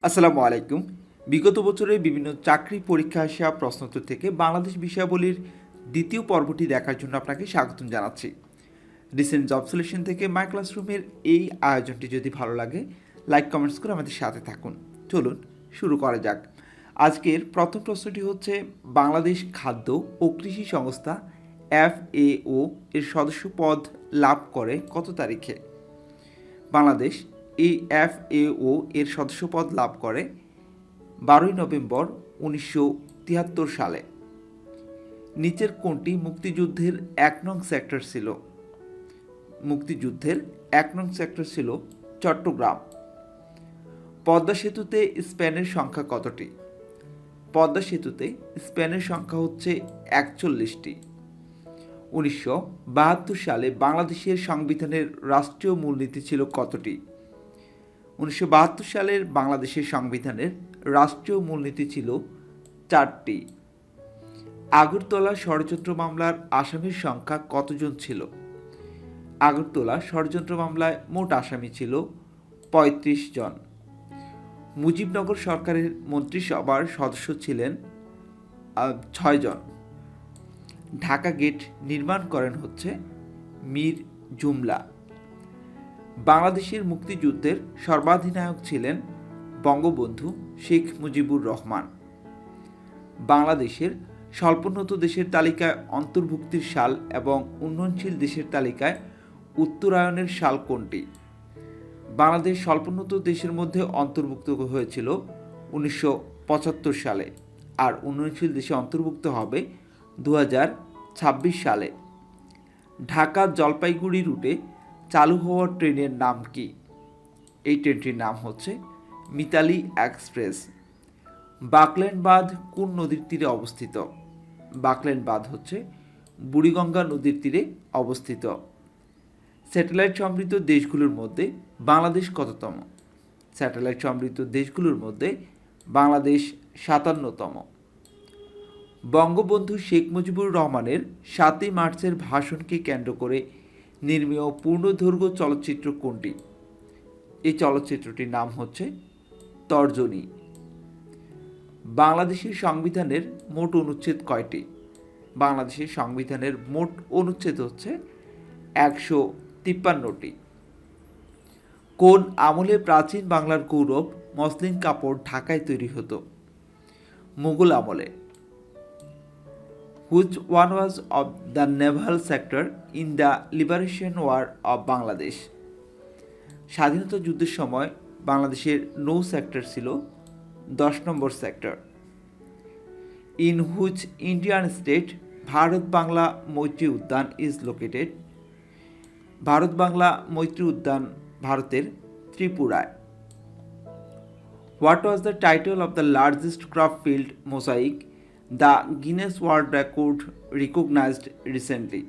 আসসালামু আলাইকুম। বিগত বছরে বিভিন্ন চাকরি পরীক্ষা আসা প্রশ্নোত্তর থেকে বাংলাদেশ বিষয়াবলীর দ্বিতীয় পর্বটি দেখার জন্য আপনাকে স্বাগতম জানাচ্ছি। রিসেন্ট জব সলিউশন থেকে মাই ক্লাসরুমের এই আয়োজনটি যদি ভালো লাগে লাইক কমেন্টস করে আমাদের সাথে থাকুন। চলুন শুরু করা যাক। আজকের প্রথম প্রশ্নটি হচ্ছে বাংলাদেশ খাদ্য ও কৃষি সংস্থা FAO এর সদস্য পদ লাভ করে কত তারিখে? বাংলাদেশ এই FAO এর সদস্যপদ লাভ করে 12 নভেম্বর 1973 সালে। নিচের কোনটি মুক্তিযুদ্ধের 1 নং সেক্টর ছিল? মুক্তিযুদ্ধের 1 নং সেক্টর ছিল চট্টগ্রাম। পদ্মা সেতুতে স্প্যানের সংখ্যা কতটি? পদ্মা সেতুতে স্প্যানের সংখ্যা হচ্ছে 41টি। 1972 সালে বাংলাদেশের সংবিধানের রাষ্ট্রীয় মূলনীতি ছিল কতটি? 1972 সালের বাংলাদেশের সংবিধানের রাষ্ট্রীয় মূলনীতি ছিল 4টি। আগরতলা ষড়যন্ত্র মামলার আসামির সংখ্যা কতজন ছিল? আগরতলা ষড়যন্ত্র মামলায় মোট আসামি ছিল 35 জন। মুজিবনগর সরকারের মন্ত্রিসভার সদস্য ছিলেন 6 জন। ঢাকা গেট নির্মাণ করেন হচ্ছে মীর জুমলা। বাংলাদেশের মুক্তিযুদ্ধের সর্বাধিনায়ক ছিলেন বঙ্গবন্ধু শেখ মুজিবুর রহমান। বাংলাদেশের স্বল্পোন্নত দেশের তালিকায় অন্তর্ভুক্তির সাল এবং উন্নয়নশীল দেশের তালিকায় উত্তরায়ণের সাল কোনটি? বাংলাদেশ স্বল্পোন্নত দেশের মধ্যে অন্তর্ভুক্ত হয়েছিল 1975 সালে, আর উন্নয়নশীল দেশে অন্তর্ভুক্ত হবে 2026 সালে। ঢাকা জলপাইগুড়ি রুটে চালু হওয়া ট্রেনের নাম কি? এই ট্রেনটির নাম হচ্ছে মিতালি এক্সপ্রেস। বাকলেন বাঁধ কোন নদীর তীরে অবস্থিত? বাকলেন বাঁধ হচ্ছে বুড়িগঙ্গা নদীর তীরে অবস্থিত। স্যাটেলাইট সমৃদ্ধ দেশগুলোর মধ্যে বাংলাদেশ কততম? স্যাটেলাইট সমৃদ্ধ দেশগুলোর মধ্যে বাংলাদেশ 57তম। বঙ্গবন্ধু শেখ মুজিবুর রহমানের 7ই মার্চের ভাষণকে কেন্দ্র করে নির্মীয় পূর্ণদৈর্ঘ্য চলচ্চিত্র কোনটি? এই চলচ্চিত্রটির নাম হচ্ছে তর্জনী। বাংলাদেশের সংবিধানের মোট অনুচ্ছেদ কয়টি? বাংলাদেশের সংবিধানের মোট অনুচ্ছেদ হচ্ছে 153টি। কোন আমলে প্রাচীন বাংলার গৌরব মসলিন কাপড় ঢাকায় তৈরি হতো? মুঘল আমলে। Which one was of the naval sector in the Liberation War of Bangladesh? স্বাধীনতা যুদ্ধের সময় বাংলাদেশের নৌ সেক্টর ছিল 10 নম্বর sector. In which Indian state Bharat Bangla Maitri Udyan is located? Bharat Bangla Maitri উদ্যান ভারতের ত্রিপুরায়। What was the title of the largest crop field mosaic the Guinness World Record recognized recently?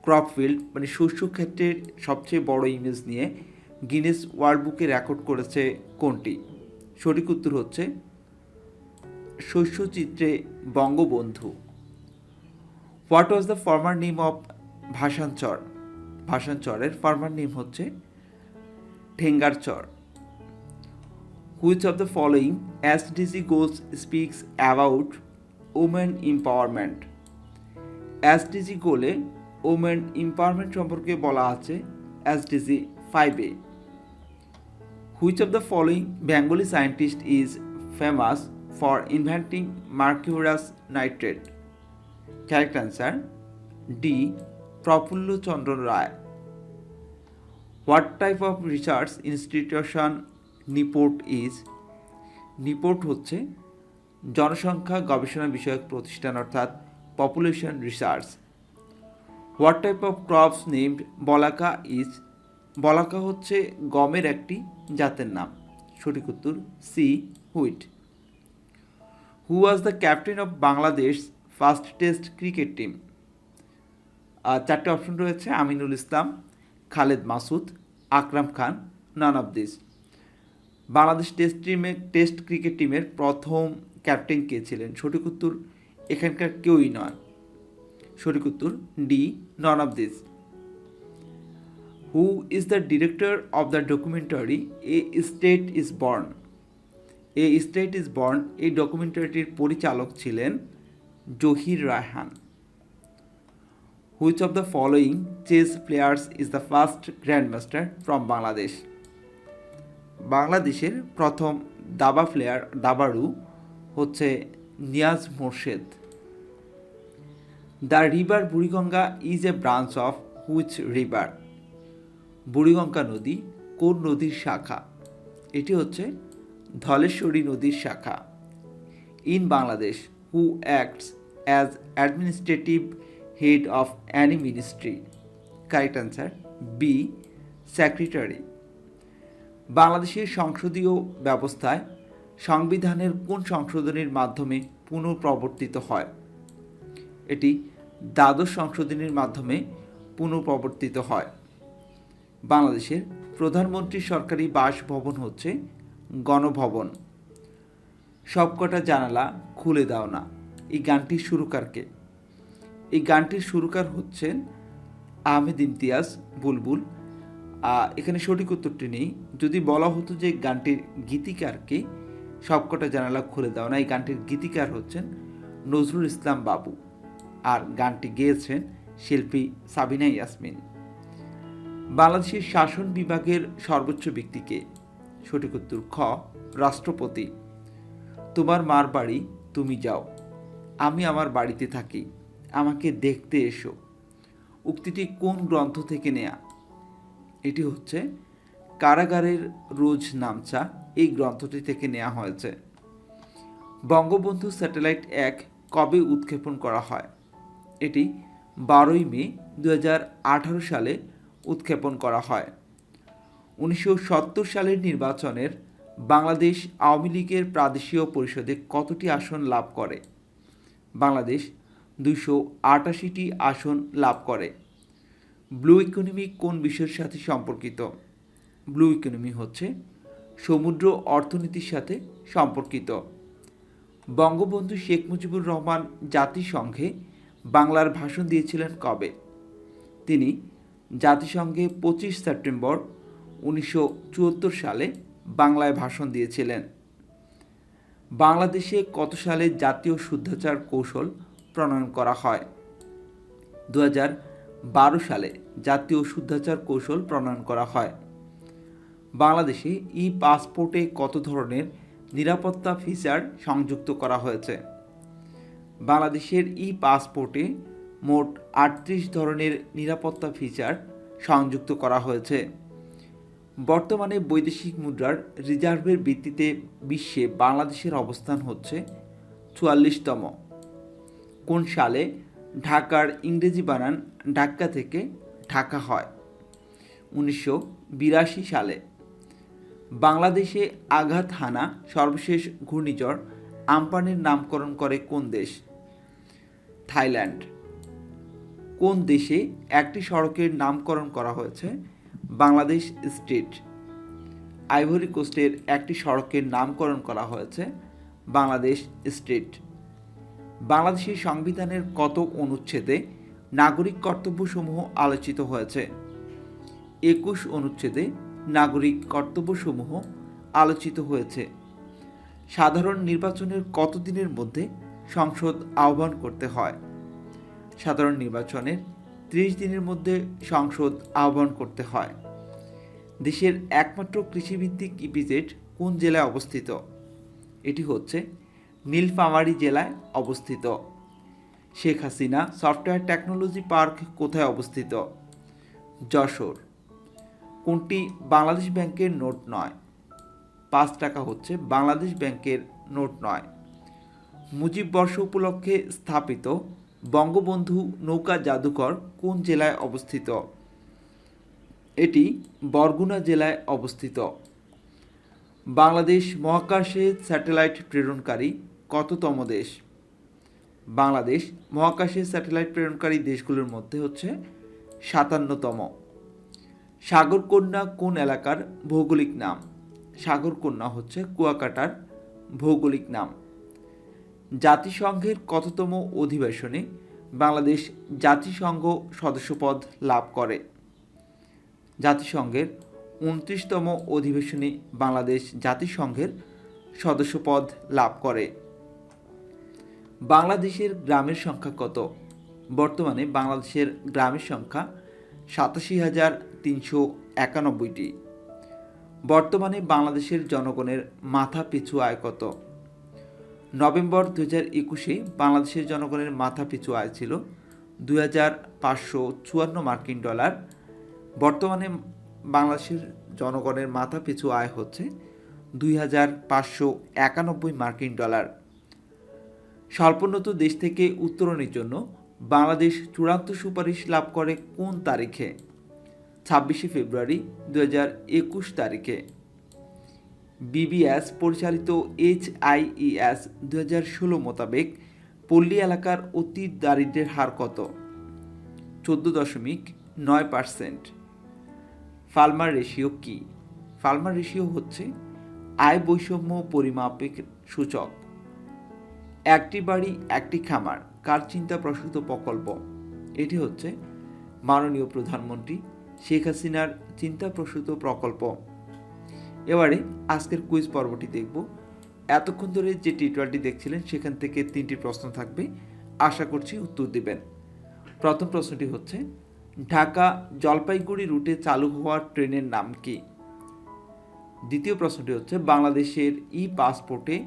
Crop field মানে শস্য ক্ষেত্রের সবচেয়ে বড় ইমেজ নিয়ে গিনেস ওয়ার্ল্ড বুকে রেকর্ড করেছে কোনটি? সঠিক উত্তর হচ্ছে শস্যচিত্রে Bangabandhu. What was the former name of Bhasanchar? ভাষানচরের ফর্মার নেম হচ্ছে Thengarchar. Which of the following SDG goals speaks about women empowerment? SDG গোলে ওমেন এম্পাওয়ারমেন্ট সম্পর্কে বলা আছে SDG 5A। Which of the following Bengali scientist is famous for inventing mercurous nitrate? Correct answer D Prafulla Chandra Ray. What type of research institution NIPORT is? NIPORT হচ্ছে জনসংখ্যা গবেষণা বিষয়ক প্রতিষ্ঠান অর্থাৎ population research. What type of crops named Balaka is? Balaka হচ্ছে গমের একটি জাতের নাম। সঠিক উত্তর C wheat. Who was the captain of Bangladesh first test cricket team? 4টে অপশন রয়েছে: Aminul Islam, Khaled Masud, Akram Khan, none of this. Bangladesh test cricket টিমের প্রথম ক্যাপ্টেন কে ছিলেন? সঠিক উত্তর এখানকার কেউই নয়। সঠিক উত্তর D none of this. Who is the director of the documentary a state is born? A state is born এই ডকুমেন্টারিটির পরিচালক ছিলেন Zahir Raihan. Which of the following chess players is the first grandmaster from Bangladesh? বাংলাদেশের প্রথম দাবাড়ু হচ্ছে Niaz Morshed. The river Buriganga is a branch of which river? Buriganga নদী কোন নদীর শাখা? এটি হচ্ছে ধলেশ্বরী নদীর শাখা। In Bangladesh who acts as administrative head of any ministry? Correct answer B, secretary. বাংলাদেশের সংসদীয় ব্যবস্থায় সংবিধানের কোন সংশোধনীর মাধ্যমে পুনঃপ্রবর্তিত হয়? এটি দ্বাদশ সংশোধনীর মাধ্যমে পুনঃপ্রবর্তিত হয়। বাংলাদেশের প্রধানমন্ত্রীর সরকারি বাসভবন হচ্ছে গণভবন। সবকটা জানালা খুলে দাও না এই গানটির সুরকারকে? এই গানটির সুরকার হচ্ছেন আহমেদ ইমতিয়াজ বুলবুল। এখানে সঠিক উত্তরটি নেই। যদি বলা হতো যে গানটির গীতিকারকে, সবকটা জানালা খুলে দাও না এই গানটির গীতিকার হচ্ছেন নজরুল ইসলাম বাবু, আর গানটি গেয়েছেন শিল্পী সাবিনা ইয়াসমিন। বাংলাদেশের শাসন বিভাগের সর্বোচ্চ ব্যক্তিকে? সঠিক উত্তর খ, রাষ্ট্রপতি। তোমার মার বাড়ি তুমি যাও, আমি আমার বাড়িতে থাকি, আমাকে দেখতে এসো উক্তিটি কোন গ্রন্থ থেকে নেয়া? এটি হচ্ছে কারাগারের রোজনামচা এই গ্রন্থটি থেকে নেওয়া হয়েছে। বঙ্গবন্ধু স্যাটেলাইট 1 কবে উৎক্ষেপণ করা হয়? এটি 12ই মে 2018 সালে উৎক্ষেপণ করা হয়। 1970 সালের নির্বাচনের বাংলাদেশ আওয়ামী লীগের প্রাদেশীয় পরিষদে কতটি আসন লাভ করে? বাংলাদেশ 288টি আসন লাভ করে। ব্লু ইকোনমি কোন বিষয়ের সাথে সম্পর্কিত? ব্লু ইকোনমি হচ্ছে সমুদ্র অর্থনীতির সাথে সম্পর্কিত। বঙ্গবন্ধু শেখ মুজিবুর রহমান জাতিসংঘে বাংলার ভাষণ দিয়েছিলেন কবে? তিনি জাতিসংঘে 25 সেপ্টেম্বর 1974 সালে বাংলায় ভাষণ দিয়েছিলেন। বাংলাদেশে কত সালে জাতীয় শুদ্ধাচার কৌশল প্রণয়ন করা হয়? 2012 সালে জাতীয় শুদ্ধাচার কৌশল প্রণয়ন করা হয়। বাংলাদেশে ই পাসপোর্টে কত ধরনের নিরাপত্তা ফিচার সংযুক্ত করা হয়েছে? বাংলাদেশের ই পাসপোর্টে মোট 38 ধরনের নিরাপত্তা ফিচার সংযুক্ত করা হয়েছে। বর্তমানে বৈদেশিক মুদ্রার রিজার্ভের ভিত্তিতে বিশ্বে বাংলাদেশের অবস্থান হচ্ছে 44তম। কোন সালে ঢাকার ইংরেজি বানান ঢাকা থেকে ঢাকা হয়? 1982 সালে। বাংলাদেশে আঘাত হানা সর্বশেষ ঘূর্ণিঝড় আম্পানের নামকরণ করে কোন দেশ? থাইল্যান্ড। কোন দেশে একটি সড়কের নামকরণ করা হয়েছে বাংলাদেশ স্টেট? আইভরি কোস্টের একটি সড়কের নামকরণ করা হয়েছে বাংলাদেশ স্টেট। বাংলাদেশের সংবিধানের কত অনুচ্ছেদে নাগরিক কর্তব্যসমূহ আলোচিত হয়েছে? 21 অনুচ্ছেদে নাগরিক কর্তব্যসমূহ আলোচিত হয়েছে। সাধারণ নির্বাচনের কত দিনের মধ্যে সংসদ আহ্বান করতে হয়? সাধারণ নির্বাচনের 30 দিনের মধ্যে সংসদ আহ্বান করতে হয়। দেশের একমাত্র কৃষিভিত্তিক ইপিজেড কোন জেলায় অবস্থিত? এটি হচ্ছে নীলফামারী জেলায় অবস্থিত। Sheikh Hasina software technology park কোথায় অবস্থিত? যশোর। কোনটি বাংলাদেশ ব্যাংকের নোট নয়? 5 টাকা হচ্ছে বাংলাদেশ ব্যাংকের নোট নয়। মুজিব বর্ষ উপলক্ষে স্থাপিত বঙ্গবন্ধু নৌকা জাদুঘর কোন জেলায় অবস্থিত? এটি বরগুনা জেলায় অবস্থিত। বাংলাদেশ মহাকাশে স্যাটেলাইট প্রেরণকারী কততম দেশ? বাংলাদেশ মহাকাশে স্যাটেলাইট প্রেরণকারী দেশগুলোর মধ্যে হচ্ছে 57তম। সাগরকন্যা কোন এলাকার ভৌগোলিক নাম? সাগরকন্যা হচ্ছে কুয়াকাটার ভৌগোলিক নাম। জাতিসংঘের কততম অধিবেশনে বাংলাদেশ জাতিসংঘ সদস্যপদ লাভ করে? জাতিসংঘের 29তম অধিবেশনে বাংলাদেশ জাতিসংঘের সদস্যপদ লাভ করে। বাংলাদেশের গ্রামের সংখ্যা কত? বর্তমানে বাংলাদেশের গ্রামের সংখ্যা 87,391টি। বর্তমানে বাংলাদেশের জনগণের মাথা পিছু আয় কত? নভেম্বর 2021 বাংলাদেশের জনগণের মাথা পিছু আয় ছিল 2,554 মার্কিন ডলার। বর্তমানে বাংলাদেশের জনগণের মাথা পিছু আয় হচ্ছে 2,591 মার্কিন ডলার। স্বল্পোন্নত দেশ থেকে উত্তরণের জন্য বাংলাদেশ চূড়ান্ত সুপারিশ লাভ করে কোন তারিখে? 26 ফেব্রুয়ারি 2021 তারিখে। BCS পরিচালিত HIES 2016 মোতাবেক পল্লী এলাকার অতি দারিদ্র্যের হার কত? 14.9%। ফার্মার রেশিও কি? ফার্মার রেশিও হচ্ছে আয় বৈষম্য পরিমাপের সূচক। একটি বাড়ি একটি খামার কার চিন্তা প্রসূত প্রকল্প? এটি হচ্ছে মাননীয় প্রধানমন্ত্রী শেখ হাসিনার চিন্তা প্রসূত প্রকল্প। এবারে আজকের কুইজ পর্বটি দেখব। এতক্ষণ ধরে যে টিউটোরিয়ালটি দেখছিলেন সেখান থেকে 3টি প্রশ্ন থাকবে, আশা করছি উত্তর দিবেন। প্রথম প্রশ্নটি হচ্ছে, ঢাকা জলপাইগুড়ি রুটে চালু হওয়া ট্রেনের নাম কি? দ্বিতীয় প্রশ্নটি হচ্ছে, বাংলাদেশের পাসপোর্টে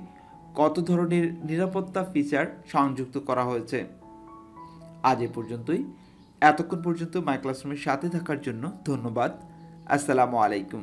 কত ধরনের নিরাপত্তা ফিচার সংযুক্ত করা হয়েছে? আজ এ পর্যন্তই। এতক্ষণ পর্যন্ত মাই ক্লাসরুমের সাথে থাকার জন্য ধন্যবাদ। আসসালামু আলাইকুম।